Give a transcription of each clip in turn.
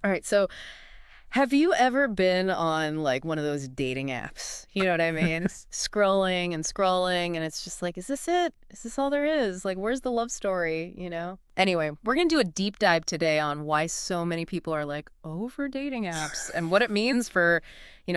All right, so have you ever been on like one of those dating apps? You know what I mean? Scrolling and scrolling, and it's just like, is this it? Is this all there is? Like, where's the love story, you know? Anyway, we're going to do a deep dive today on why so many people are like over dating apps and what it means for,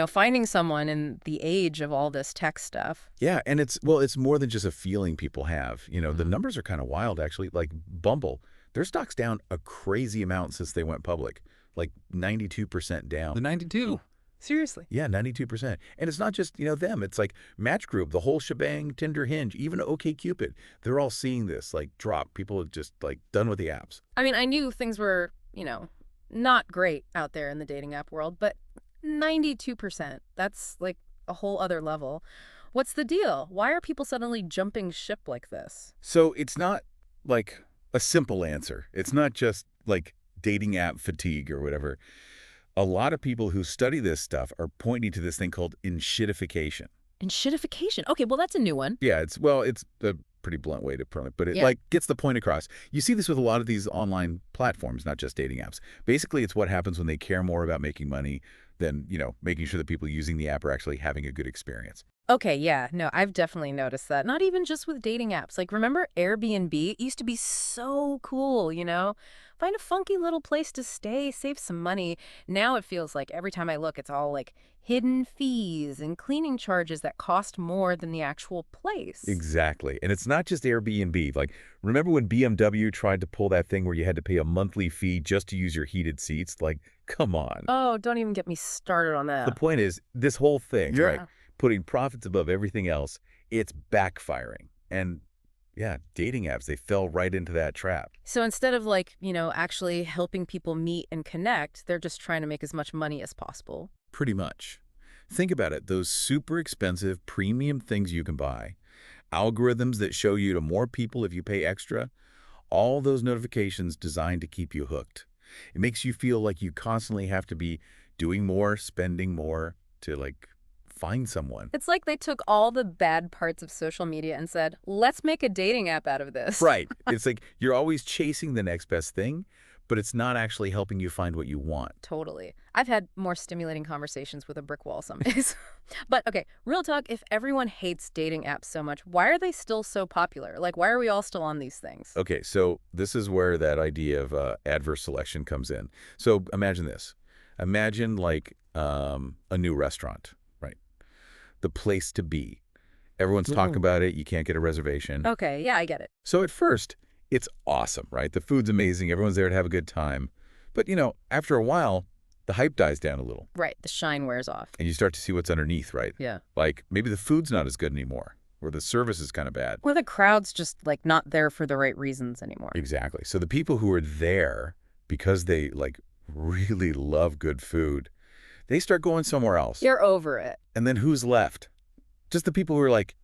finding someone in the age of all this tech stuff. Yeah, and it's more than just a feeling people have. The Mhm. numbers are kind of wild, actually. Like Bumble, their stock's down a crazy amount since they went public, like 92% down. The 92. Seriously. Yeah, 92%. And it's not just, them. It's like Match Group, the whole shebang, Tinder, Hinge, even OkCupid. They're all seeing this, like, drop. People are just, like, done with the apps. I mean, I knew things were, not great out there in the dating app world, but 92%, that's like a whole other level. What's the deal? Why are people suddenly jumping ship like this? So it's not, like, a simple answer. It's not just, like, dating app fatigue or whatever. A lot of people who study this stuff are pointing to this thing called enshittification. Enshittification. Okay, well, that's a new one. Yeah, it's a pretty blunt way to put it, but it Yeah. like gets the point across. You see this with a lot of these online platforms, not just dating apps. Basically, it's what happens when they care more about making money than, making sure that people using the app are actually having a good experience. Okay, yeah, no, I've definitely noticed that. Not even just with dating apps. Like, remember Airbnb? It used to be so cool, Find a funky little place to stay, save some money. Now it feels like every time I look, it's all like hidden fees and cleaning charges that cost more than the actual place. Exactly. And it's not just Airbnb. Like, remember when BMW tried to pull that thing where you had to pay a monthly fee just to use your heated seats? Like, come on. Oh, don't even get me started on The that. point is, this whole thing, Yeah. right, putting profits above everything else, it's backfiring. And yeah, dating apps, they fell right into that trap. So instead of like, actually helping people meet and connect, they're just trying to make as much money as possible. Pretty much. Think about it. Those super expensive premium things you can buy, algorithms that show you to more people if you pay extra, all those notifications designed to keep you hooked. It makes you feel like you constantly have to be doing more, spending more to, like, find someone. It's like they took all the bad parts of social media and said, let's make a dating app out of this. Right. It's like you're always chasing the next best thing, but it's not actually helping you find what you want. Totally. I've had more stimulating conversations with a brick wall some days. But okay, real talk, if everyone hates dating apps so much, why are they still so popular? Like, why are we all still on these things? Okay, so this is where that idea of adverse selection comes in. So imagine this. Imagine like a new restaurant, right? The place to be. Everyone's talking about it. You can't get a reservation. Okay, yeah, I get it. So at first, it's awesome, right? The food's amazing. Everyone's there to have a good time. But, after a while, the hype dies down a little. Right, the shine wears off. And you start to see what's underneath, right? Yeah. Like maybe the food's not as good anymore, or the service is kind of bad. Or the crowd's just like not there for the right reasons anymore. Exactly. So the people who are there because they like really love good food, they start going somewhere else. You're over it. And then who's left? Just the people who are like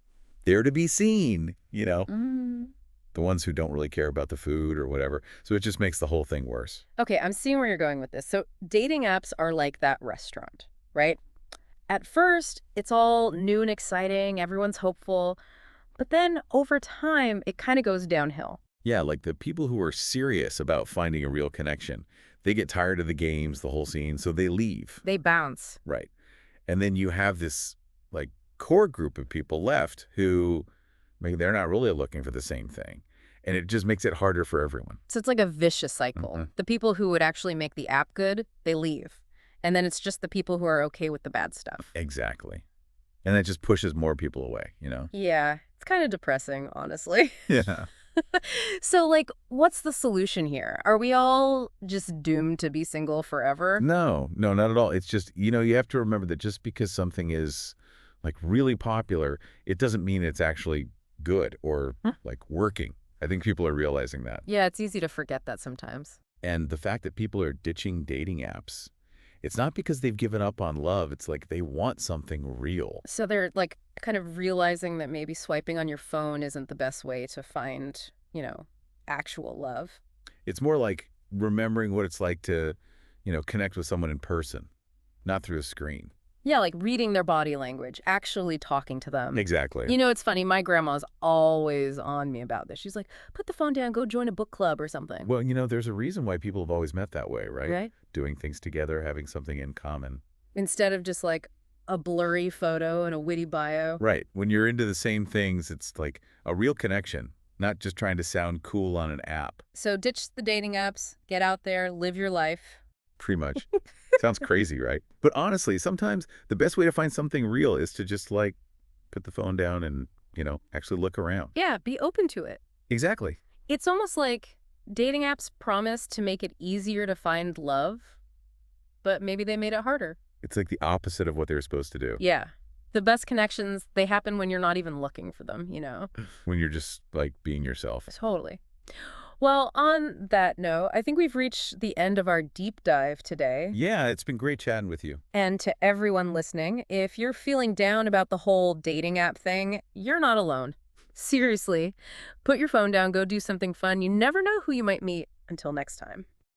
there to be seen, Mm. the ones who don't really care about the food or whatever. So it just makes the whole thing worse. Okay, I'm seeing where you're going with this. So dating apps are like that restaurant, right? At first, it's all new and exciting, everyone's hopeful, but then over time, it kind of goes downhill. Yeah, like the people who are serious about finding a real connection, they get tired of the games, the whole scene, so they leave. They bounce. Right. And then you have this like core group of people left who maybe they're not really looking for the same thing. And it just makes it harder for everyone. So it's like a vicious cycle. Mhm. The people who would actually make the app good, they leave. And then it's just the people who are okay with the bad stuff. Exactly. And that just pushes more people away. Yeah, it's kind of depressing, honestly. Yeah. So, like, what's the solution here? Are we all just doomed to be single forever? No, not at all. It's just, you have to remember that just because something is like really popular, it doesn't mean it's actually good or like working. I think people are realizing that. Yeah, it's easy to forget that sometimes. And the fact that people are ditching dating apps, it's not because they've given up on love. It's like they want something real. So they're like kind of realizing that maybe swiping on your phone isn't the best way to find, actual love. It's more like remembering what it's like to, connect with someone in person, not through a screen. Yeah, like reading their body language, actually talking to them. Exactly. You know, it's funny. My grandma's always on me about this. She's like, put the phone down, go join a book club or something. Well, there's a reason why people have always met that way, right? Right? Doing things together, having something in common. Instead of just like a blurry photo and a witty bio. Right. When you're into the same things, it's like a real connection, not just trying to sound cool on an app. So ditch the dating apps, get out there, live your life. Pretty much. Sounds crazy, right? But honestly, sometimes the best way to find something real is to just like put the phone down and, actually look around. Yeah, be open to it. Exactly. It's almost like dating apps promise to make it easier to find love, but maybe they made it harder. It's like the opposite of what they were supposed to do. Yeah. The best connections, they happen when you're not even looking for them, When you're just like being yourself. Totally. Well, on that note, I think we've reached the end of our deep dive today. Yeah, it's been great chatting with you. And to everyone listening, if you're feeling down about the whole dating app thing, you're not alone. Seriously, put your phone down, go do something fun. You never know who you might meet. Until next time.